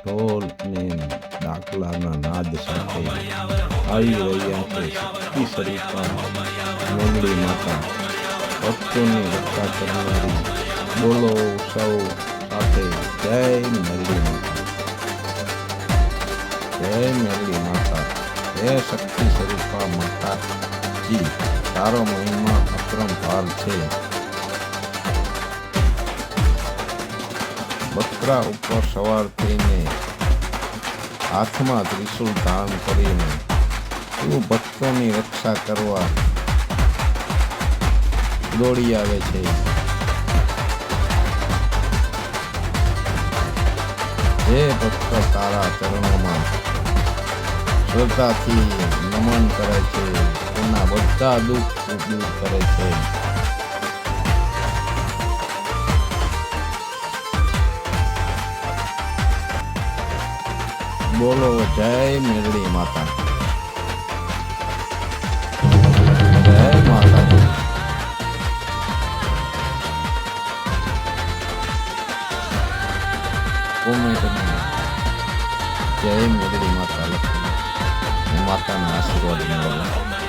ઢોલ અને ડાકલાના નાદ સાથે આવી રહ્યા છે શક્તિ સ્વરૂપા મેલડી માતા, ભક્તોની રક્ષા કરનારી. બોલો સૌ સાથે જય મેલડી માતા, જય મેલડી માતા, હે શક્તિ સ્વરૂપા માતાજી, તારો મહિમા અપરંપાર છે. બકરા ઉપર સવાર થઈને હાથમાં ત્રિશૂળ ધારણ કરીને તું ભક્તોની રક્ષા કરવા દોડી આવે છે. જે ભક્ત તારા ચરણોમાં શ્રદ્ધાથી નમન કરે છે તેના બધા દુઃખ દૂર કરે છે. બોલો જય મેલડી માતા, જય માતાજી. કોમેન્ટમાં જય મેલડી માતા લખી માતાના આશીર્વાદ મેળવો.